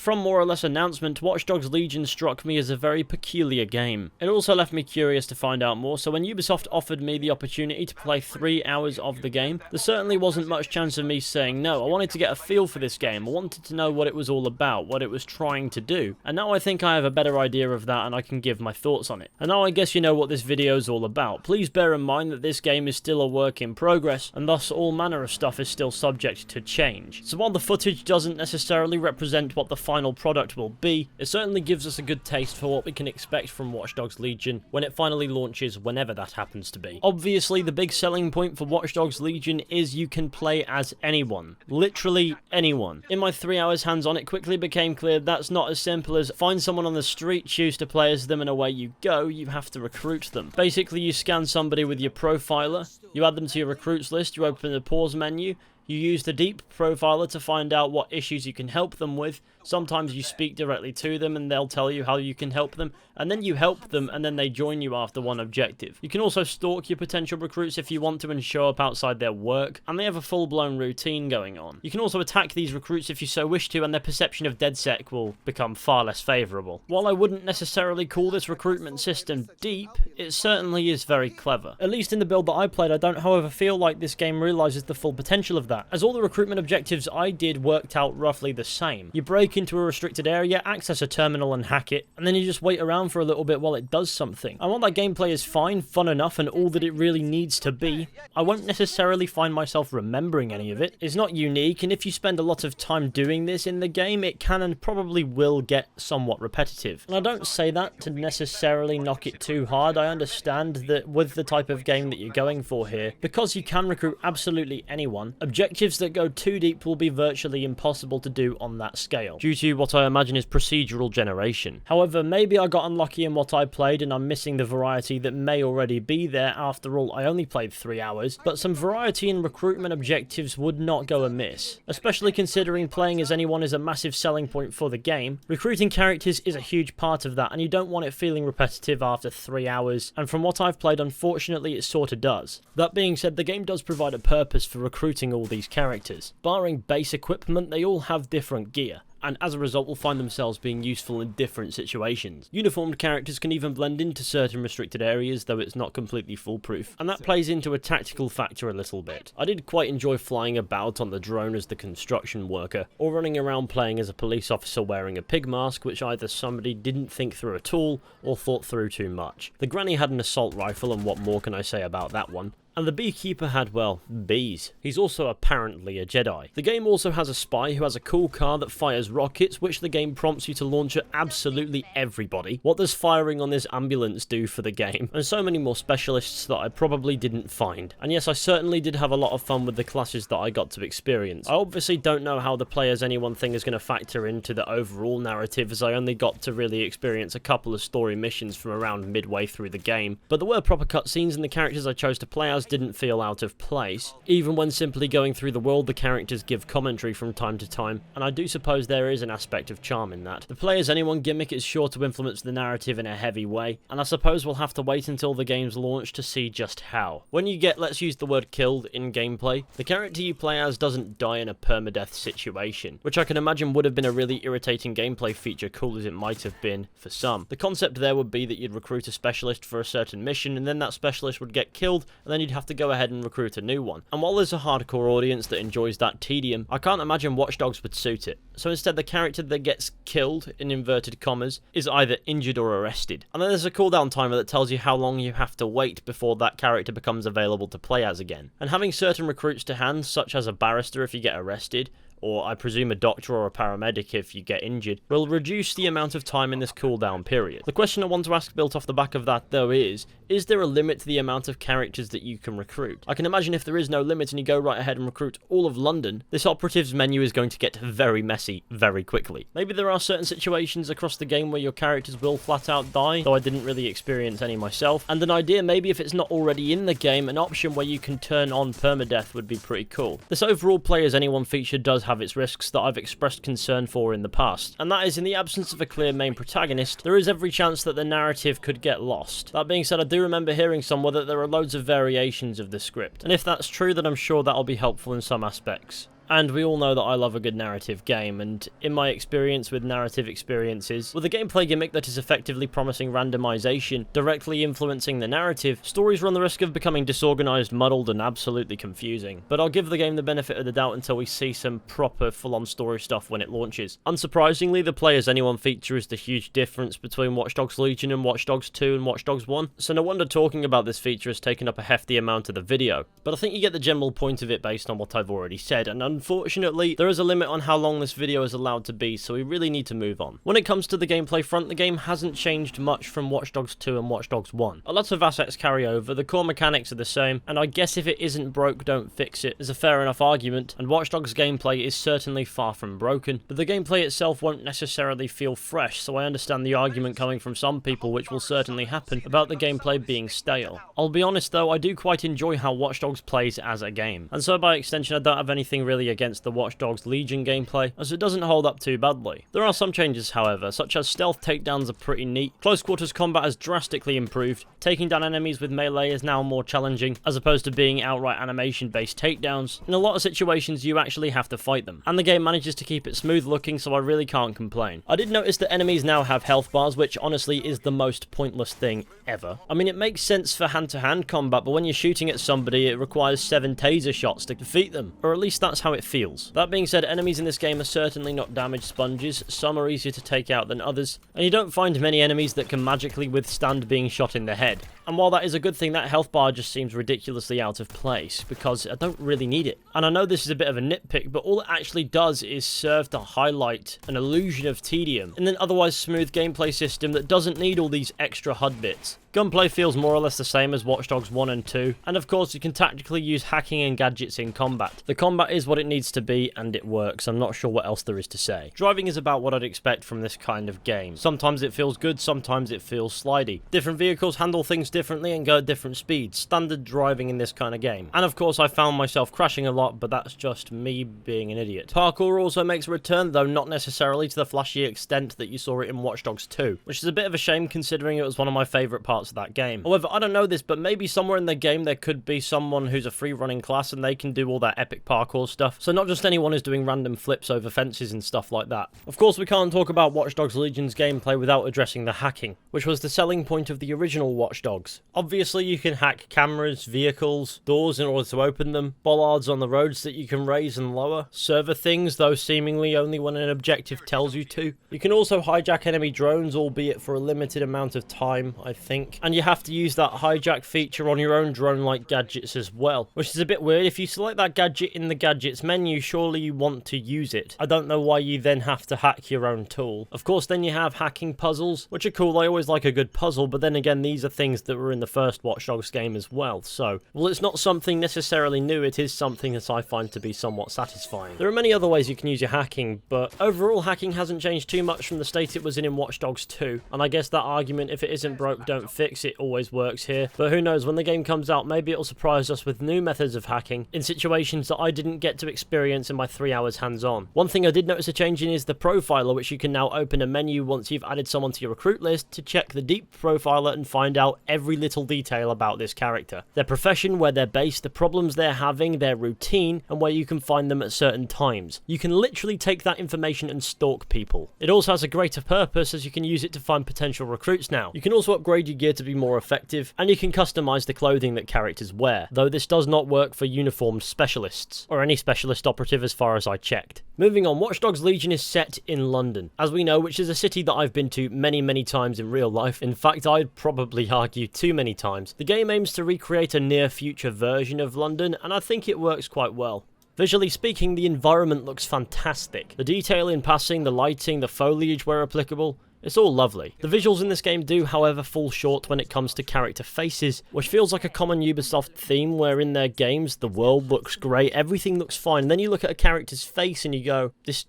From more or less announcement, Watch Dogs Legion struck me as a very peculiar game. It also left me curious to find out more, so when Ubisoft offered me the opportunity to play 3 hours of the game, there certainly wasn't much chance of me saying no. I wanted to get a feel for this game. I wanted to know what it was all about, what it was trying to do, and now I think I have a better idea of that and I can give my thoughts on it. And now I guess you know what this video is all about. Please bear in mind that this game is still a work in progress, and thus all manner of stuff is still subject to change. So while the footage doesn't necessarily represent what the final product will be, it certainly gives us a good taste for what we can expect from Watch Dogs Legion when it finally launches, whenever that happens to be. Obviously, the big selling point for Watch Dogs Legion is you can play as anyone. Literally anyone. In my 3 hours hands on, it quickly became clear that's not as simple as find someone on the street, choose to play as them, and away you go. You have to recruit them. Basically, you scan somebody with your profiler, you add them to your recruits list, you open the pause menu, you use the deep profiler to find out what issues you can help them with. Sometimes you speak directly to them and they'll tell you how you can help them, and then you help them and then they join you after one objective. You can also stalk your potential recruits if you want to and show up outside their work, and they have a full-blown routine going on. You can also attack these recruits if you so wish to, and their perception of DedSec will become far less favourable. While I wouldn't necessarily call this recruitment system deep, it certainly is very clever. At least in the build that I played, I don't however feel like this game realises the full potential of that, as all the recruitment objectives I did worked out roughly the same. You break into a restricted area, access a terminal and hack it, and then you just wait around for a little bit while it does something. And while that gameplay is fine, fun enough, and all that it really needs to be, I won't necessarily find myself remembering any of it. It's not unique, and if you spend a lot of time doing this in the game, it can and probably will get somewhat repetitive. And I don't say that to necessarily knock it too hard. I understand that with the type of game that you're going for here, because you can recruit absolutely anyone, objectives that go too deep will be virtually impossible to do on that scale, due to what I imagine is procedural generation. However, maybe I got unlucky in what I played and I'm missing the variety that may already be there. After all, I only played 3 hours, but some variety in recruitment objectives would not go amiss, especially considering playing as anyone is a massive selling point for the game. Recruiting characters is a huge part of that, and you don't want it feeling repetitive after 3 hours, and from what I've played, unfortunately it sorta does. That being said, the game does provide a purpose for recruiting all these characters. Barring base equipment, they all have different gear, and as a result will find themselves being useful in different situations. Uniformed characters can even blend into certain restricted areas, though it's not completely foolproof, and that plays into a tactical factor a little bit. I did quite enjoy flying about on the drone as the construction worker, or running around playing as a police officer wearing a pig mask, which either somebody didn't think through at all, or thought through too much. The granny had an assault rifle, and what more can I say about that one? And the beekeeper had, well, bees. He's also apparently a Jedi. The game also has a spy who has a cool car that fires rockets, which the game prompts you to launch at absolutely everybody. What does firing on this ambulance do for the game? And so many more specialists that I probably didn't find. And yes, I certainly did have a lot of fun with the classes that I got to experience. I obviously don't know how the play as anyone thing is going to factor into the overall narrative, as I only got to really experience a couple of story missions from around midway through the game. But there were proper cutscenes, and the characters I chose to play as didn't feel out of place. Even when simply going through the world, the characters give commentary from time to time, and I do suppose there is an aspect of charm in that. The play as anyone gimmick is sure to influence the narrative in a heavy way, and I suppose we'll have to wait until the game's launch to see just how. When you get, let's use the word killed, in gameplay, the character you play as doesn't die in a permadeath situation, which I can imagine would have been a really irritating gameplay feature, cool as it might have been for some. The concept there would be that you'd recruit a specialist for a certain mission, and then that specialist would get killed, and then you'd have to go ahead and recruit a new one. And while there's a hardcore audience that enjoys that tedium, I can't imagine Watch Dogs would suit it. So instead, the character that gets killed, in inverted commas, is either injured or arrested. And then there's a cooldown timer that tells you how long you have to wait before that character becomes available to play as again. And having certain recruits to hand, such as a barrister if you get arrested, or I presume a doctor or a paramedic if you get injured, will reduce the amount of time in this cooldown period. The question I want to ask built off the back of that though is there a limit to the amount of characters that you can recruit? I can imagine if there is no limit and you go right ahead and recruit all of London, this operatives menu is going to get very messy very quickly. Maybe there are certain situations across the game where your characters will flat out die, though I didn't really experience any myself, and an idea maybe if it's not already in the game, an option where you can turn on permadeath would be pretty cool. This overall play as anyone feature does have its risks that I've expressed concern for in the past, and that is in the absence of a clear main protagonist, there is every chance that the narrative could get lost. That being said, I do remember hearing somewhere that there are loads of variations of the script, and if that's true, then I'm sure that'll be helpful in some aspects. And we all know that I love a good narrative game, and in my experience with narrative experiences, with a gameplay gimmick that is effectively promising randomization, directly influencing the narrative, stories run the risk of becoming disorganized, muddled, and absolutely confusing. But I'll give the game the benefit of the doubt until we see some proper full-on story stuff when it launches. Unsurprisingly, the play as anyone feature is the huge difference between Watch Dogs Legion and Watch Dogs 2 and Watch Dogs 1, so no wonder talking about this feature has taken up a hefty amount of the video. But I think you get the general point of it based on what I've already said, and unfortunately, there is a limit on how long this video is allowed to be, so we really need to move on. When it comes to the gameplay front, the game hasn't changed much from Watch Dogs 2 and Watch Dogs 1. A lot of assets carry over, the core mechanics are the same, and I guess if it isn't broke, don't fix it is a fair enough argument, and Watch Dogs gameplay is certainly far from broken, but the gameplay itself won't necessarily feel fresh, so I understand the argument coming from some people, which will certainly happen, about the gameplay being stale. I'll be honest though, I do quite enjoy how Watch Dogs plays as a game, and so by extension I don't have anything really against the Watch Dogs Legion gameplay, as it doesn't hold up too badly. There are some changes however, such as stealth takedowns are pretty neat, close quarters combat has drastically improved, taking down enemies with melee is now more challenging, as opposed to being outright animation based takedowns. In a lot of situations you actually have to fight them, and the game manages to keep it smooth looking, so I really can't complain. I did notice that enemies now have health bars, which honestly is the most pointless thing ever. I mean, it makes sense for hand-to-hand combat, but when you're shooting at somebody it requires 7 taser shots to defeat them, or at least that's how it feels. That being said, enemies in this game are certainly not damage sponges, some are easier to take out than others, and you don't find many enemies that can magically withstand being shot in the head. And while that is a good thing, that health bar just seems ridiculously out of place, because I don't really need it. And I know this is a bit of a nitpick, but all it actually does is serve to highlight an illusion of tedium in an otherwise smooth gameplay system that doesn't need all these extra HUD bits. Gunplay feels more or less the same as Watch Dogs 1 and 2, and of course you can tactically use hacking and gadgets in combat. The combat is what it needs to be, and it works. I'm not sure what else there is to say. Driving is about what I'd expect from this kind of game. Sometimes it feels good, sometimes it feels slidey. Different vehicles handle things differently and go at different speeds. Standard driving in this kind of game. And of course I found myself crashing a lot, but that's just me being an idiot. Parkour also makes a return, though not necessarily to the flashy extent that you saw it in Watch Dogs 2, which is a bit of a shame considering it was one of my favourite parts of that game. However, I don't know this, but maybe somewhere in the game there could be someone who's a free running class and they can do all that epic parkour stuff, so not just anyone who's doing random flips over fences and stuff like that. Of course we can't talk about Watch Dogs Legion's gameplay without addressing the hacking, which was the selling point of the original Watch Dogs. Obviously you can hack cameras, vehicles, doors in order to open them, bollards on the roads that you can raise and lower, server things, though seemingly only when an objective tells you to. You can also hijack enemy drones, albeit for a limited amount of time, I think, and you have to use that hijack feature on your own drone-like gadgets as well, which is a bit weird. If you select that gadget in the gadgets menu, surely you want to use it. I don't know why you then have to hack your own tool. Of course, then you have hacking puzzles, which are cool. I always like a good puzzle, but then again, these are things that were in the first Watch Dogs game as well, so, well, it's not something necessarily new, it is something that I find to be somewhat satisfying. There are many other ways you can use your hacking, but overall hacking hasn't changed too much from the state it was in Watch Dogs 2, and I guess that argument, if it isn't broke, don't fix it, always works here. But who knows, when the game comes out, maybe it'll surprise us with new methods of hacking in situations that I didn't get to experience in my 3 hours hands-on. One thing I did notice a change in is the profiler, which you can now open a menu once you've added someone to your recruit list to check the deep profiler and find out every little detail about this character. Their profession, where they're based, the problems they're having, their routine, and where you can find them at certain times. You can literally take that information and stalk people. It also has a greater purpose, as you can use it to find potential recruits now. You can also upgrade your gear to be more effective, and you can customize the clothing that characters wear, though this does not work for uniformed specialists, or any specialist operative as far as I checked. Moving on, Watch Dogs Legion is set in London, as we know, which is a city that I've been to many times in real life. In fact, I'd probably argue too many times. The game aims to recreate a near-future version of London, and I think it works quite well. Visually speaking, the environment looks fantastic. The detail in passing, the lighting, the foliage where applicable, it's all lovely. The visuals in this game do, however, fall short when it comes to character faces, which feels like a common Ubisoft theme where in their games the world looks great, everything looks fine, and then you look at a character's face and you go, this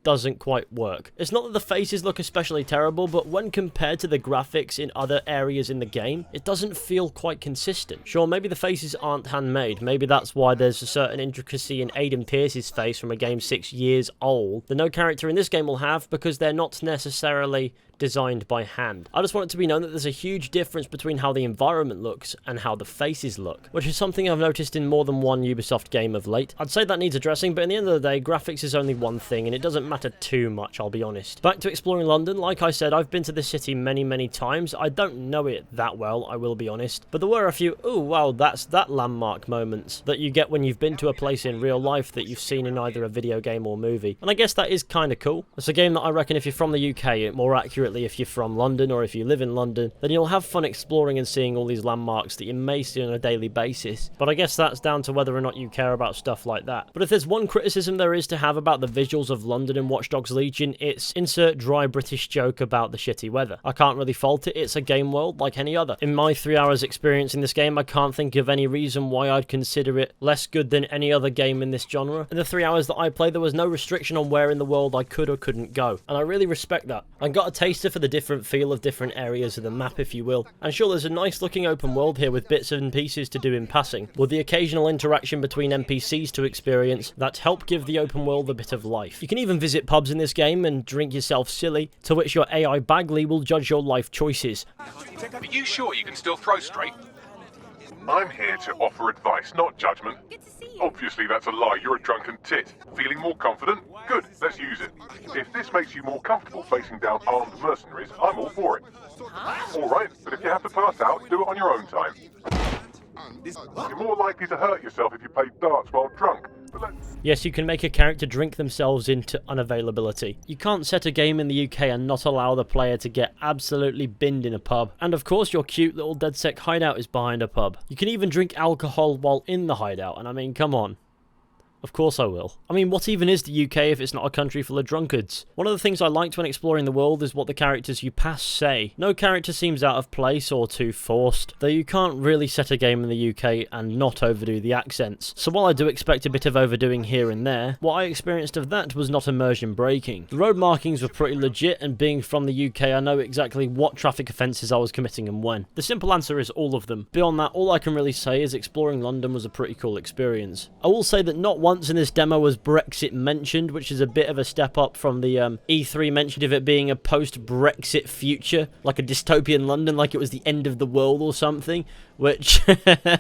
doesn't quite work. It's not that the faces look especially terrible, but when compared to the graphics in other areas in the game, it doesn't feel quite consistent. Sure, maybe the faces aren't handmade, maybe that's why there's a certain intricacy in Aiden Pierce's face from a game 6 years old that no character in this game will have, because they're not necessarily designed by hand. I just want it to be known that there's a huge difference between how the environment looks and how the faces look, which is something I've noticed in more than one Ubisoft game of late. I'd say that needs addressing, but in the end of the day, graphics is only one thing, and it doesn't matter too much, I'll be honest. Back to exploring London, like I said, I've been to this city many times. I don't know it that well, I will be honest, but there were a few, oh wow, that's that landmark moments that you get when you've been to a place in real life that you've seen in either a video game or movie, and I guess that is kind of cool. It's a game that I reckon if you're from the UK, more accurately if you're from London or if you live in London, then you'll have fun exploring and seeing all these landmarks that you may see on a daily basis, but I guess that's down to whether or not you care about stuff like that. But if there's one criticism there is to have about the visuals of London in Watch Dogs Legion, it's insert dry British joke about the shitty weather. I can't really fault it, it's a game world like any other. In my 3 hours experience in this game, I can't think of any reason why I'd consider it less good than any other game in this genre. In the 3 hours that I played, there was no restriction on where in the world I could or couldn't go, and I really respect that. I got a taster for the different feel of different areas of the map, if you will, and sure, there's a nice looking open world here with bits and pieces to do in passing, with the occasional interaction between NPCs to experience that help give the open world a bit of life. You can even visit pubs in this game and drink yourself silly, to which your AI Bagley will judge your life choices. Are you sure you can still throw straight? I'm here to offer advice, not judgment. Obviously that's a lie, you're a drunken tit. Feeling more confident? Good, let's use it. If this makes you more comfortable facing down armed mercenaries, I'm all for it. Alright, but if you have to pass out, do it on your own time. You're more likely to hurt yourself if you play darts while drunk. Yes, you can make a character drink themselves into unavailability. You can't set a game in the UK and not allow the player to get absolutely binned in a pub. And of course your cute little DedSec hideout is behind a pub. You can even drink alcohol while in the hideout, and I mean, come on. Of course I will. I mean, what even is the UK if it's not a country full of drunkards? One of the things I liked when exploring the world is what the characters you pass say. No character seems out of place or too forced, though you can't really set a game in the UK and not overdo the accents. So while I do expect a bit of overdoing here and there, what I experienced of that was not immersion breaking. The road markings were pretty legit, and being from the UK, I know exactly what traffic offences I was committing and when. The simple answer is all of them. Beyond that, all I can really say is exploring London was a pretty cool experience. I will say that not once in this demo was Brexit mentioned, which is a bit of a step up from the E3 mention of it being a post-Brexit future, like a dystopian London, like it was the end of the world or something, which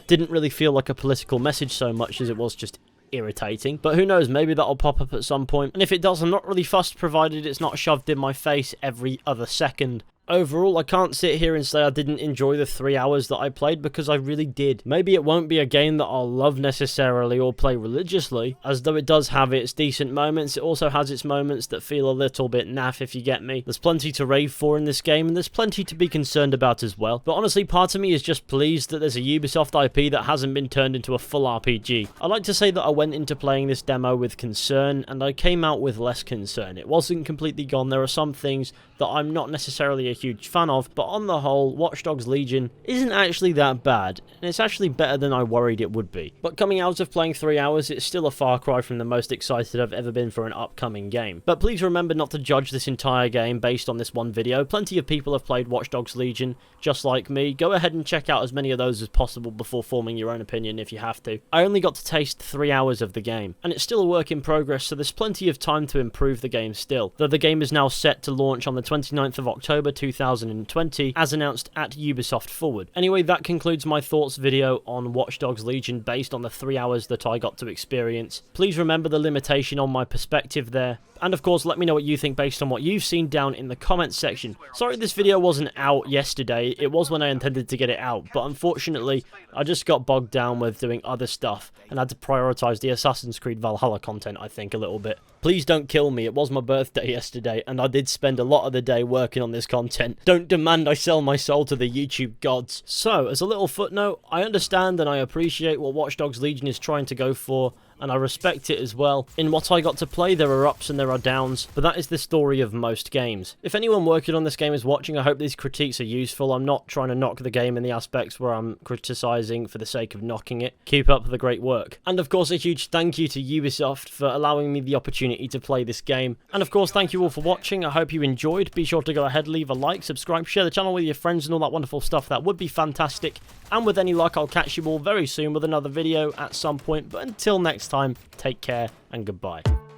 didn't really feel like a political message so much as it was just irritating. But who knows, maybe that'll pop up at some point, and if it does, I'm not really fussed provided it's not shoved in my face every other second. Overall, I can't sit here and say I didn't enjoy the 3 hours that I played, because I really did. Maybe it won't be a game that I'll love necessarily or play religiously, as though it does have its decent moments, it also has its moments that feel a little bit naff, if you get me. There's plenty to rave for in this game, and there's plenty to be concerned about as well. But honestly, part of me is just pleased that there's a Ubisoft IP that hasn't been turned into a full RPG. I like to say that I went into playing this demo with concern, and I came out with less concern. It wasn't completely gone. There are some things that I'm not necessarily a huge fan of, but on the whole, Watch Dogs Legion isn't actually that bad, and it's actually better than I worried it would be. But coming out of playing 3 hours, it's still a far cry from the most excited I've ever been for an upcoming game. But please remember not to judge this entire game based on this one video. Plenty of people have played Watch Dogs Legion, just like me. Go ahead and check out as many of those as possible before forming your own opinion if you have to. I only got to taste 3 hours of the game, and it's still a work in progress, so there's plenty of time to improve the game still, though the game is now set to launch on the 29th of October 2020, as announced at Ubisoft Forward. Anyway, that concludes my thoughts video on Watch Dogs Legion based on the 3 hours that I got to experience. Please remember the limitation on my perspective there, and of course let me know what you think based on what you've seen down in the comments section. Sorry this video wasn't out yesterday, it was when I intended to get it out, but unfortunately I just got bogged down with doing other stuff and had to prioritise the Assassin's Creed Valhalla content, I think, a little bit. Please don't kill me, it was my birthday yesterday and I did spend a lot of the day working on this content. Don't demand I sell my soul to the YouTube gods. So, as a little footnote, I understand and I appreciate what Watch Dogs Legion is trying to go for, and I respect it as well. In what I got to play, there are ups and there are downs, but that is the story of most games. If anyone working on this game is watching, I hope these critiques are useful. I'm not trying to knock the game in the aspects where I'm criticising for the sake of knocking it. Keep up the great work. And of course, a huge thank you to Ubisoft for allowing me the opportunity to play this game. And of course, thank you all for watching. I hope you enjoyed. Be sure to go ahead, leave a like, subscribe, share the channel with your friends and all that wonderful stuff. That would be fantastic. And with any luck, I'll catch you all very soon with another video at some point. But until next time, take care and goodbye.